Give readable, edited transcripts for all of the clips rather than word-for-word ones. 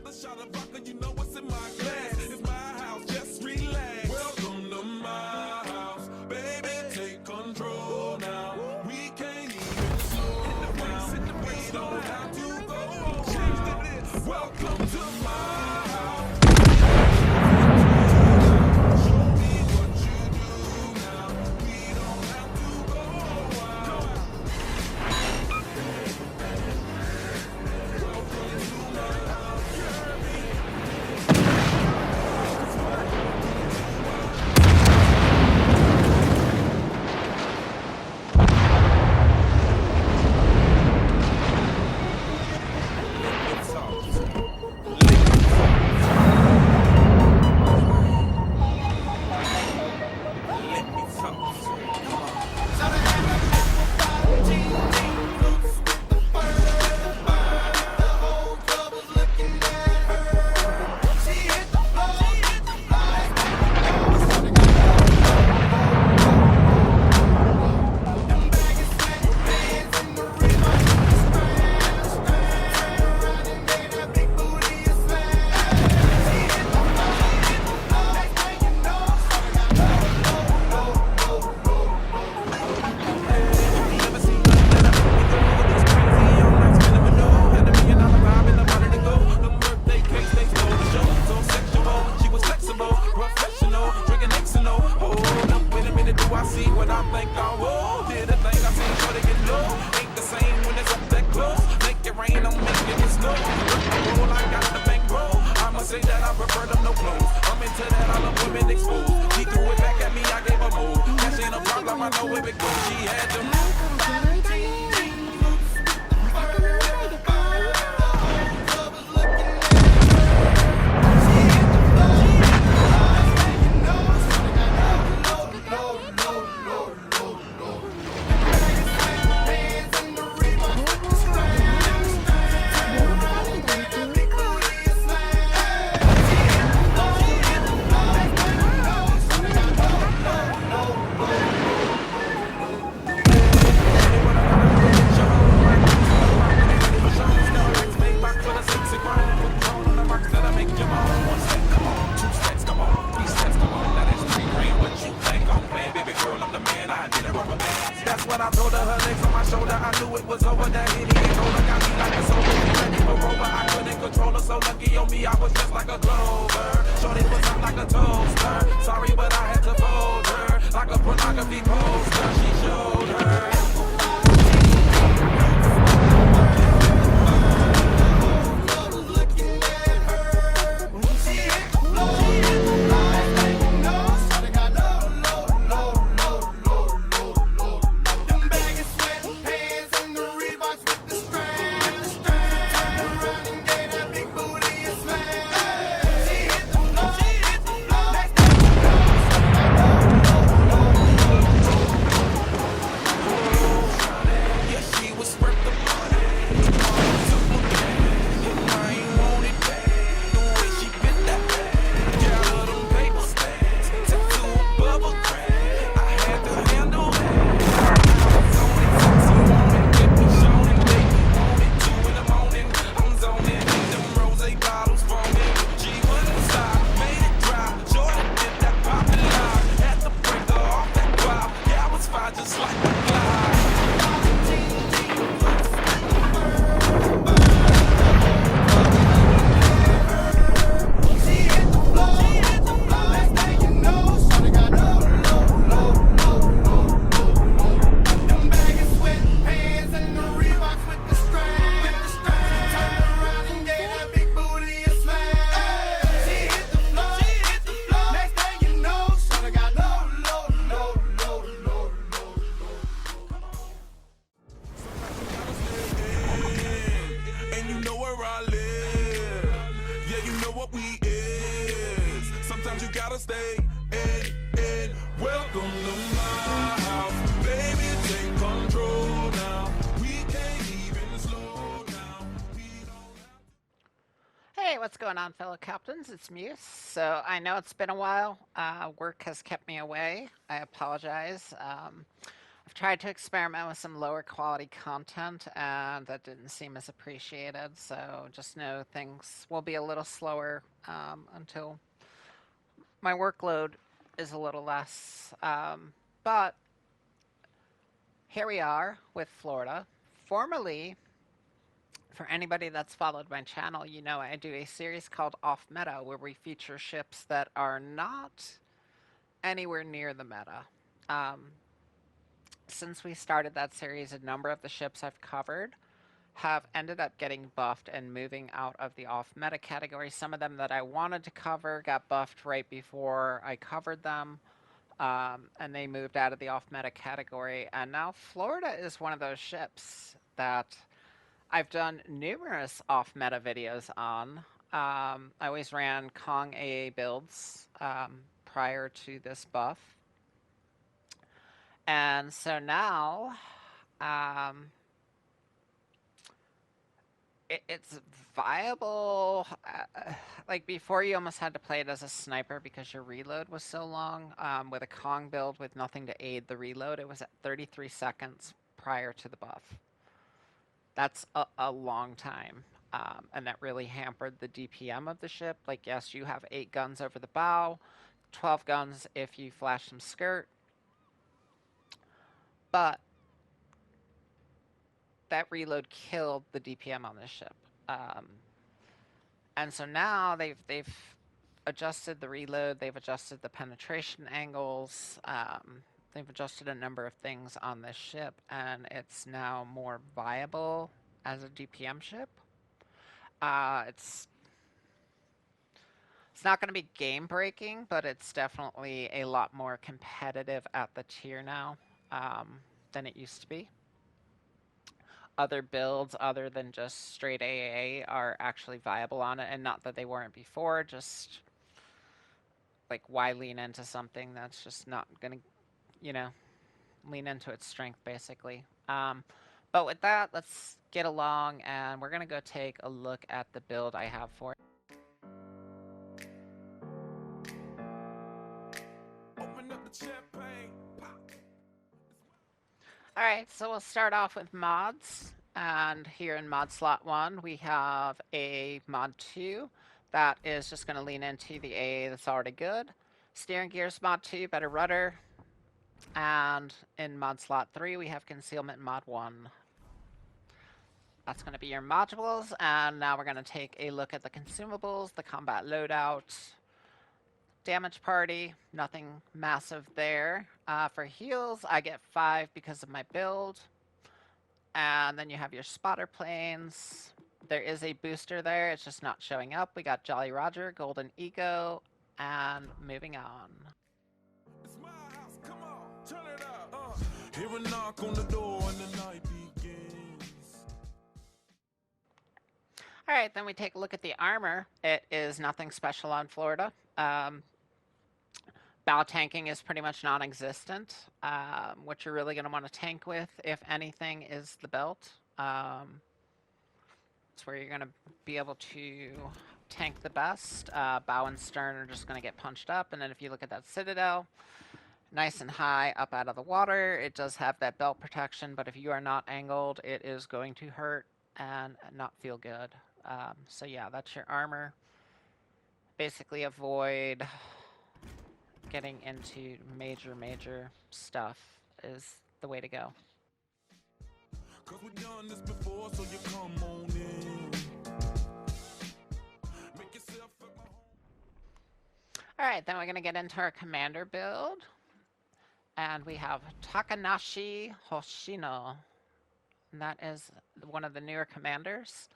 another shot of vodka, you know what's in my glass. It's my house, just relax. Welcome to my house, baby, take control now. We can't even slow down. We don't have to go around. Welcome to my house. Show me what you do now. We don't have to go around. Welcome to my house. What's going on, fellow captains? It's Muse. So I know it's been a while. Work has kept me away. I apologize. I've tried to experiment with some lower quality content, and that didn't seem as appreciated. So just know things will be a little slower until my workload is a little less. But here we are with Florida. Formerly, for anybody that's followed my channel, you know I do a series called Off Meta where we feature ships that are not anywhere near the meta. Um, since we started that series, a number of the ships I've covered have ended up getting buffed and moving out of the off meta category. Some of them that I wanted to cover got buffed right before I covered them, and they moved out of the off meta category. And now Florida is one of those ships that I've done numerous off meta videos on. I always ran Kong AA builds prior to this buff. And so now, um, it's viable. Like before, you almost had to play it as a sniper because your reload was so long. With a Kong build with nothing to aid the reload, it was at 33 seconds prior to the buff. That's a long time. And that really hampered the DPM of the ship. Like, yes, you have 8 guns over the bow, 12 guns if you flash some skirt. But that reload killed the DPM on this ship. And so now they've adjusted the reload, they've adjusted the penetration angles, they've adjusted a number of things on this ship, and it's now more viable as a DPM ship. It's not going to be game breaking, but it's definitely a lot more competitive at the tier now than it used to be. Other builds other than just straight AA are actually viable on it, and not that they weren't before, just like why lean into something that's just not gonna, lean into its strength basically. But with that, let's get along, and we're gonna go take a look at the build I have for it. Open up the champagne, pop. Alright, so we'll start off with mods. And here in mod slot 1, we have a mod 2 that is just going to lean into the AA that's already good. Steering gears mod 2, better rudder. And in mod slot 3, we have concealment mod 1. That's going to be your modules. And now we're going to take a look at the consumables, the combat loadout. Damage party, nothing massive there. For heals, I get 5 because of my build. And then you have your spotter planes. There is a booster there, it's just not showing up. We got Jolly Roger, Golden Ego, and moving on. It's my house, come on, turn it up. Hear a knock on the door and the night begins. Alright, then we take a look at the armor. It is nothing special on Florida. Bow tanking is pretty much non-existent. What you're really going to want to tank with, if anything, is the belt. It's where you're going to be able to tank the best. Bow and stern are just going to get punched up. And then if you look at that citadel, nice and high up out of the water. It does have that belt protection, but if you are not angled, it is going to hurt and not feel good. So yeah, that's your armor. Basically avoid getting into major stuff is the way to go. Cause we've done this before, so you come on in. Make yourself at my home. Alright, then we're going to get into our commander build. And we have Takanashi Hoshino. And that is one of the newer commanders.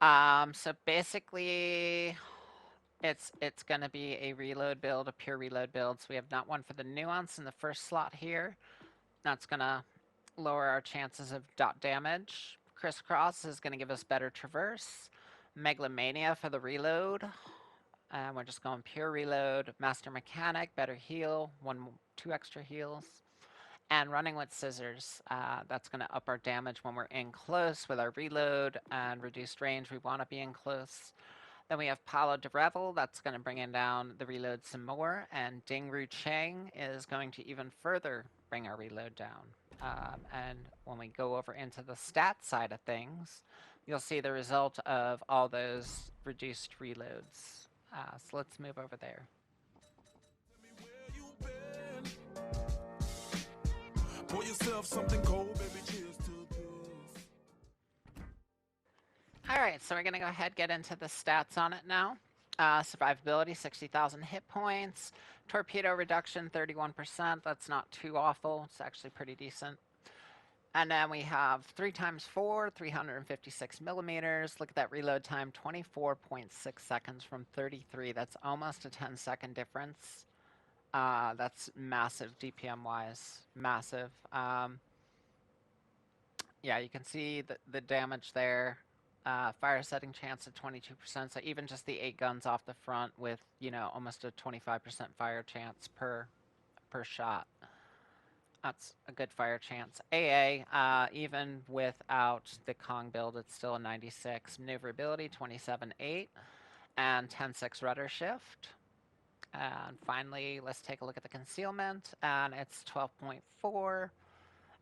So basically, it's going to be a reload build, a pure reload build. So we have not one for the nuance in the first slot here. That's going to lower our chances of dot damage. Crisscross is going to give us better traverse. Megalomania for the reload. And we're just going pure reload. Master Mechanic, better heal, 2 extra heals. And running with scissors, that's going to up our damage when we're in close with our reload and reduced range. We want to be in close. Then we have Palo de Revel, that's going to bring in down the reload some more. And Ding Ru Chang is going to even further bring our reload down. And when we go over into the stat side of things, you'll see the result of all those reduced reloads. So let's move over there. Pour yourself something cold, baby. Cheers to this. All right, so we're going to go ahead and get into the stats on it now. Survivability, 60,000 hit points. Torpedo reduction, 31%. That's not too awful. It's actually pretty decent. And then we have 3x4, 356 millimeters. Look at that reload time, 24.6 seconds from 33. That's almost a 10-second difference. That's massive DPM-wise. Massive. Yeah, you can see the damage there. Fire setting chance of 22%. So even just the 8 guns off the front with, almost a 25% fire chance per shot. That's a good fire chance. AA, even without the Kong build, it's still a 96. Maneuverability, 27.8. And 10.6 rudder shift. And finally, let's take a look at the concealment. And it's 12.4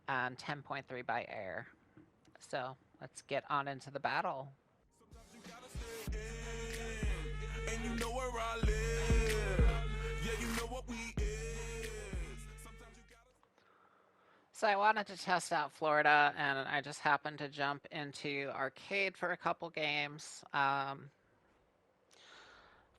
and 10.3 by air. So let's get on into the battle. Sometimes you gotta stay in, and you know where I live. Yeah, you know what we is. Sometimes you gotta. So I wanted to test out Florida, and I just happened to jump into arcade for a couple games.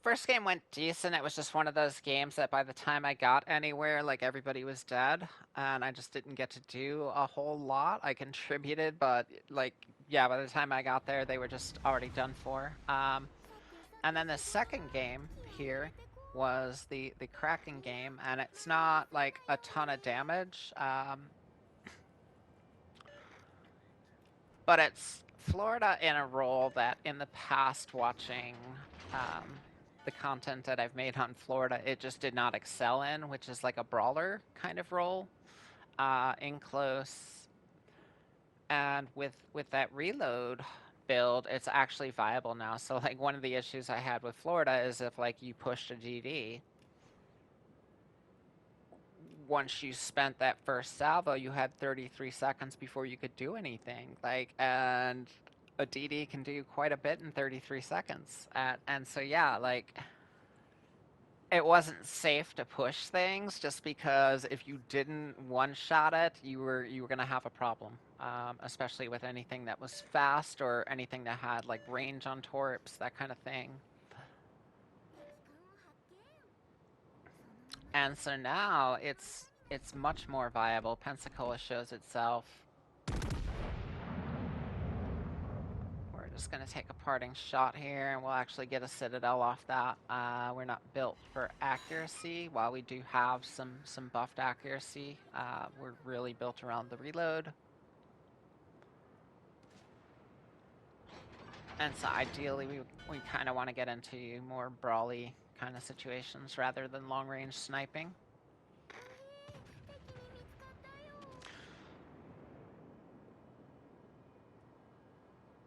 First game went decent. It was just one of those games that by the time I got anywhere, like everybody was dead, and I just didn't get to do a whole lot. I contributed, but by the time I got there, they were just already done for. And then the second game here was the Kraken game, and it's not like a ton of damage, but it's Florida in a role that in the past watching the content that I've made on Florida, it just did not excel in, which is like a brawler kind of role in close. And with that reload build, it's actually viable now. So like one of the issues I had with Florida is if like you pushed a DD, once you spent that first salvo, you had 33 seconds before you could do anything. And a DD can do quite a bit in 33 seconds. And so yeah, it wasn't safe to push things just because if you didn't one-shot it, you were gonna have a problem, especially with anything that was fast or anything that had like range on torps, that kind of thing. And so now it's much more viable. Pensacola shows itself. We're just going to take a parting shot here, and we'll actually get a Citadel off that. We're not built for accuracy. While we do have some buffed accuracy, we're really built around the reload. And so ideally, we kind of want to get into more brawly kind of situations rather than long-range sniping.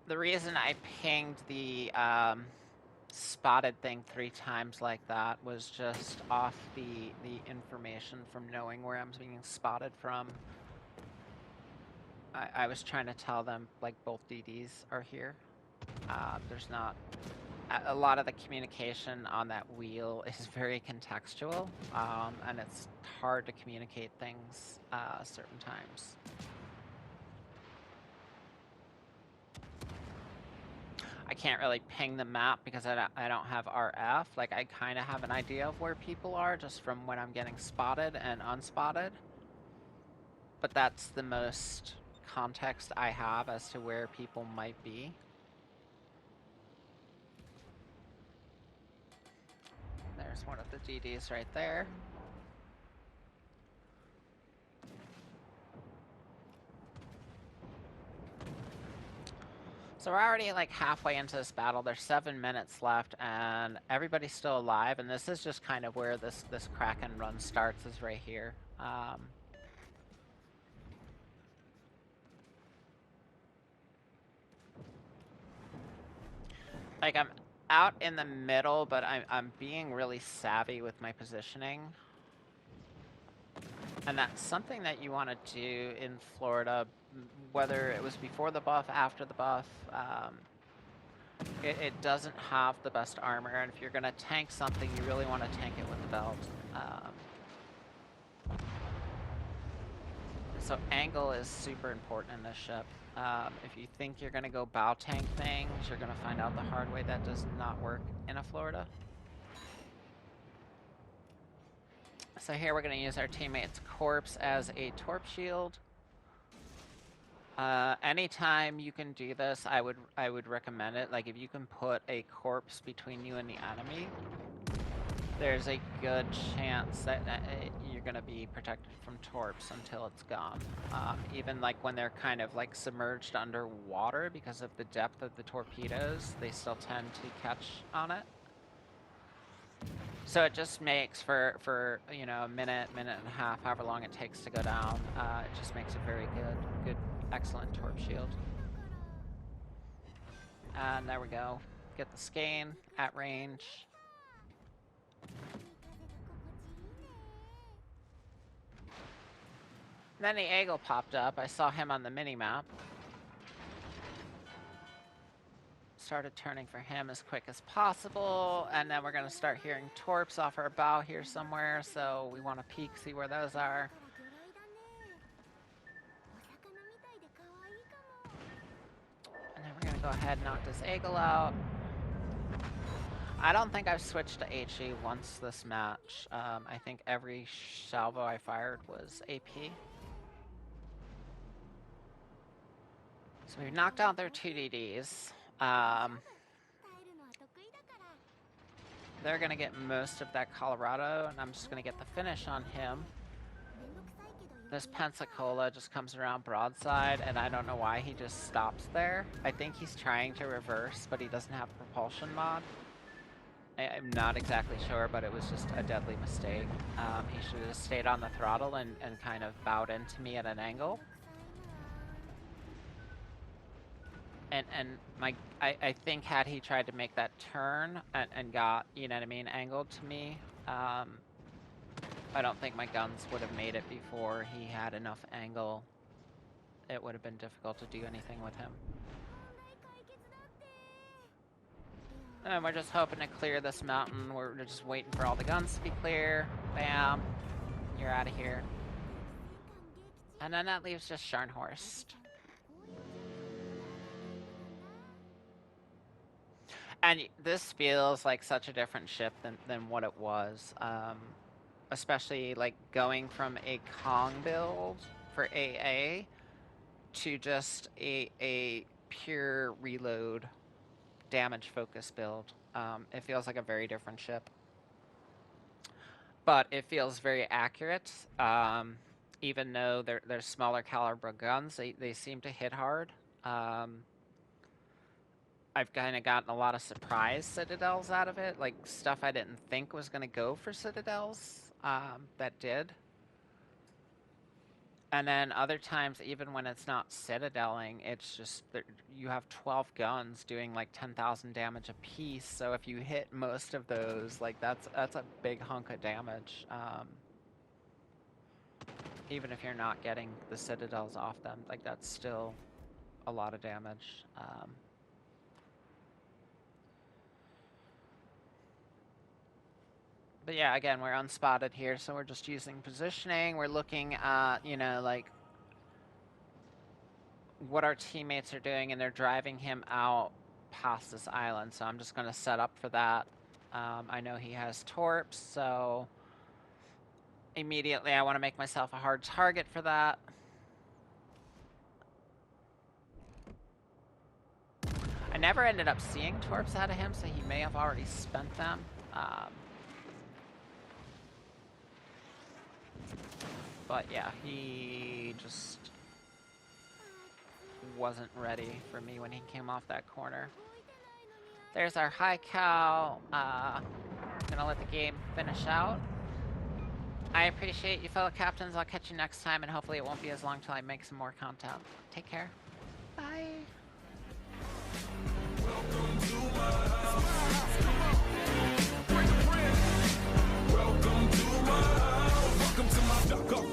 The reason I pinged the spotted thing 3 times like that was just off the information from knowing where I'm being spotted from. I was trying to tell them like both DDs are here. There's not a lot of the communication on that wheel is very contextual, and it's hard to communicate things certain times. I can't really ping the map because I don't have RF. Like, I kind of have an idea of where people are just from when I'm getting spotted and unspotted. But that's the most context I have as to where people might be. There's one of the DDs right there. So we're already like halfway into this battle. There's 7 minutes left, and everybody's still alive. And this is just kind of where this Kraken run starts, is right here. Like, I'm out in the middle, but I'm being really savvy with my positioning. And that's something that you want to do in Florida, whether it was before the buff, after the buff. It doesn't have the best armor, and if you're going to tank something, you really want to tank it with the belt. So angle is super important in this ship. If you think you're going to go bow tank things, you're going to find out the hard way that does not work in a Florida. So here we're going to use our teammate's corpse as a torp shield. Anytime you can do this, I would recommend it. Like if you can put a corpse between you and the enemy, there's a good chance that you're going to be protected from torps until it's gone. Even like when they're kind of like submerged underwater, because of the depth of the torpedoes, they still tend to catch on it. So it just makes for you know, a minute and a half, however long it takes to go down, it just makes a very good, excellent torp shield. And there we go. Get the skein at range. Then the eagle popped up. I saw him on the mini-map. Started turning for him as quick as possible, and then we're going to start hearing torps off our bow here somewhere, so we want to peek, see where those are. And then we're going to go ahead and knock this eagle out. I don't think I've switched to HE once this match. I think every salvo I fired was AP. So we've knocked out their 2DDs. They're going to get most of that Colorado, and I'm just going to get the finish on him. This Pensacola just comes around broadside, and I don't know why he just stops there. I think he's trying to reverse, but he doesn't have propulsion mod. I'm not exactly sure, but it was just a deadly mistake. He should have stayed on the throttle and kind of bowed into me at an angle. And I think had he tried to make that turn and got, you know what I mean, angled to me, I don't think my guns would have made it before he had enough angle. It would have been difficult to do anything with him. And we're just hoping to clear this mountain. We're just waiting for all the guns to be clear. Bam. You're out of here. And then that leaves just Scharnhorst. And this feels like such a different ship than what it was. Especially like going from a Kong build for AA to just a pure reload damage focus build. It feels like a very different ship. But it feels very accurate. Even though they're smaller caliber guns, they seem to hit hard. I've kind of gotten a lot of surprise citadels out of it, like stuff I didn't think was going to go for citadels, that did. And then other times, even when it's not citadeling, it's just you have 12 guns doing like 10,000 damage a piece. So if you hit most of those, like that's a big hunk of damage. Even if you're not getting the citadels off them, like that's still a lot of damage. But yeah, again, we're unspotted here, so we're just using positioning. We're looking at, you know, like what our teammates are doing, and they're driving him out past this island. So I'm just going to set up for that. I know he has torps, so immediately I want to make myself a hard target for that. I never ended up seeing torps out of him, so he may have already spent them. But yeah, he just wasn't ready for me when he came off that corner. There's our high cow. Gonna let the game finish out. I appreciate you, fellow captains. I'll catch you next time, and hopefully it won't be as long till I make some more content. Take care. Bye. Welcome to my house. Come on. Bring a friend. Welcome to my house. Welcome to my duck off.